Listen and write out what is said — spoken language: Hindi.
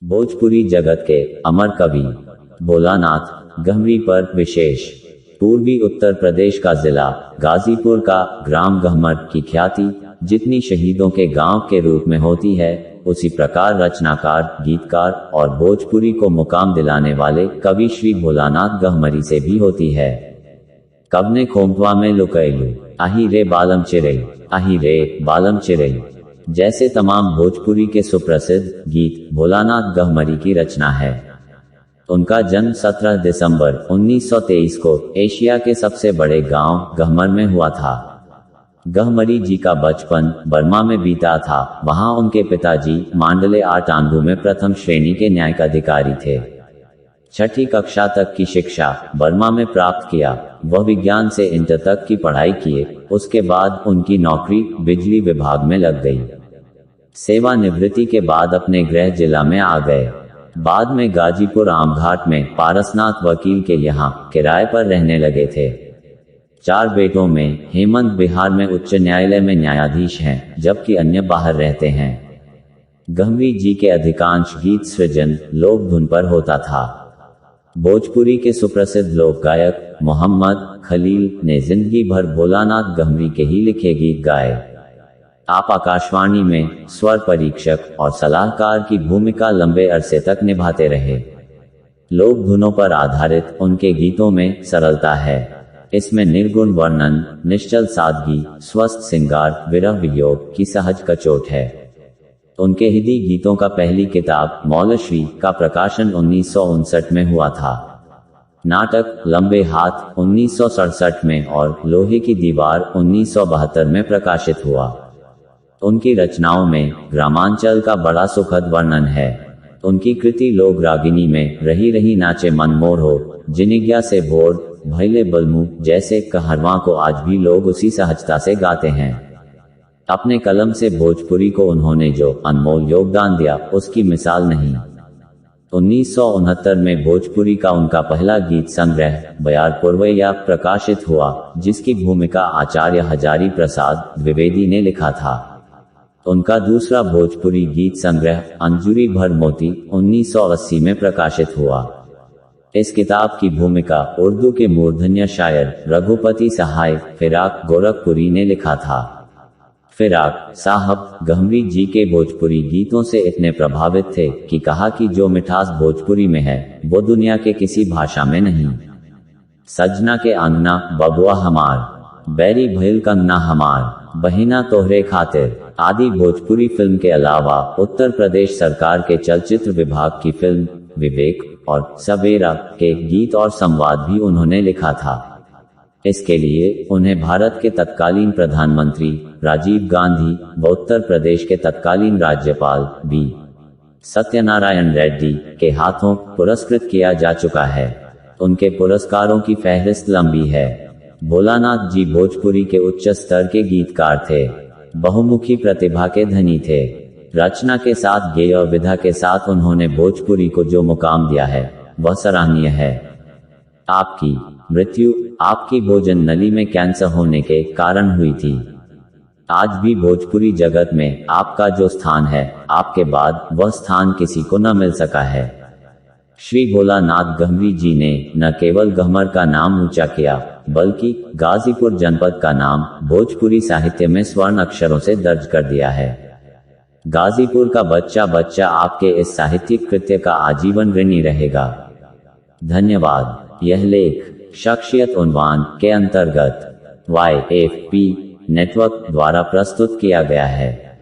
भोजपुरी जगत के अमर कवि भोलानाथ गहमरी पर विशेष। पूर्वी उत्तर प्रदेश का जिला गाजीपुर का ग्राम गहमर की ख्याति जितनी शहीदों के गांव के रूप में होती है, उसी प्रकार रचनाकार, गीतकार और भोजपुरी को मुकाम दिलाने वाले कवि श्री भोलानाथ गहमरी से भी होती है। कवने खोमवा में लुकैलू आही रे बालम चिरई, आही रे बालम चिरई जैसे तमाम भोजपुरी के सुप्रसिद्ध गीत भोलानाथ गहमरी की रचना है। उनका जन्म 17 दिसंबर 1923 को एशिया के सबसे बड़े गांव गहमर में हुआ था। गहमरी जी का बचपन बर्मा में बीता था। वहां उनके पिताजी मांडले आटांगू में प्रथम श्रेणी के न्यायिक अधिकारी थे। छठी कक्षा तक की शिक्षा बर्मा में प्राप्त किया। वह विज्ञान से इंटर तक की पढ़ाई किए। उसके बाद उनकी नौकरी बिजली विभाग में लग गई। सेवानिवृत्ति के बाद अपने गृह जिला में आ गए। बाद में गाजीपुर आमघाट में पारसनाथ वकील के यहाँ किराए पर रहने लगे थे। 4 बेटों में हेमंत बिहार में उच्च न्यायालय में न्यायाधीश हैं, जबकि अन्य बाहर रहते हैं। गहमरी जी के अधिकांश गीत सृजन लोक धुन पर होता था। भोजपुरी के सुप्रसिद्ध लोक गायक मोहम्मद खलील ने जिंदगी भर भोलानाथ गहमरी के ही लिखे गीत गाए। आप आकाशवाणी में स्वर परीक्षक और सलाहकार की भूमिका लंबे अरसे तक निभाते रहे। लोक धुनों पर आधारित उनके गीतों में सरलता है। इसमें निर्गुण वर्णन, निश्चल सादगी, स्वस्थ श्रृंगार, विरह वियोग की सहज कचोट है। उनके हिंदी गीतों का पहली किताब मौलश्री का प्रकाशन 1959 में हुआ था। नाटक लंबे हाथ 1967 में और लोहे की दीवार 1972 में प्रकाशित हुआ। उनकी रचनाओं में ग्रामांचल का बड़ा सुखद वर्णन है। उनकी कृति लोक रागिनी में रही रही नाचे मन मोर हो, जिनिज्ञा से भोर भैले बलमू जैसे कहरवां को आज भी लोग उसी सहजता से गाते हैं। अपने कलम से भोजपुरी को उन्होंने जो अनमोल योगदान दिया, उसकी मिसाल नहीं। 1969 में भोजपुरी का उनका पहला गीत संग्रह बयार पुरवैया प्रकाशित हुआ, जिसकी भूमिका आचार्य हजारी प्रसाद द्विवेदी ने लिखा था। उनका दूसरा भोजपुरी गीत संग्रह अंजुरी भर मोती 1980 में प्रकाशित हुआ। इस किताब की भूमिका उर्दू के मूर्धन्य शायर रघुपति सहाय फिराक गोरखपुरी ने लिखा था। फिराक साहब गहमरी जी के भोजपुरी गीतों से इतने प्रभावित थे कि कहा कि जो मिठास भोजपुरी में है वो दुनिया के किसी भाषा में नहीं। सजना के अंगना बबुआ हमार, बैरी भैल कंगना हमार, बहिना तोहरे खातिर आदि भोजपुरी फिल्म के अलावा उत्तर प्रदेश सरकार के चलचित्र विभाग की फिल्म विवेक और सवेरा के गीत और संवाद भी उन्होंने लिखा था। इसके लिए उन्हें भारत के तत्कालीन प्रधानमंत्री राजीव गांधी व उत्तर प्रदेश के तत्कालीन राज्यपाल बी सत्यनारायण रेड्डी के हाथों पुरस्कृत किया जा चुका है। उनके पुरस्कारों की फहरिस्त लंबी है। भोलानाथ जी भोजपुरी के उच्च स्तर के गीतकार थे। बहुमुखी प्रतिभा के धनी थे। रचना के साथ गेय और विधा के साथ उन्होंने भोजपुरी को जो मुकाम दिया है वह सराहनीय है। आपकी मृत्यु आपकी भोजन नली में कैंसर होने के कारण हुई थी। आज भी भोजपुरी जगत में आपका जो स्थान है, आपके बाद वह स्थान किसी को न मिल सका है। श्री भोलानाथ गहमरी जी ने न केवल गहमर का नाम ऊंचा किया, बल्कि गाजीपुर जनपद का नाम भोजपुरी साहित्य में स्वर्ण अक्षरों से दर्ज कर दिया है। गाजीपुर का बच्चा बच्चा आपके इस साहित्यिक कृत्य का आजीवन ऋणी रहेगा। धन्यवाद। यह लेख शख्सियत उन्वान के अंतर्गत YFP नेटवर्क द्वारा प्रस्तुत किया गया है।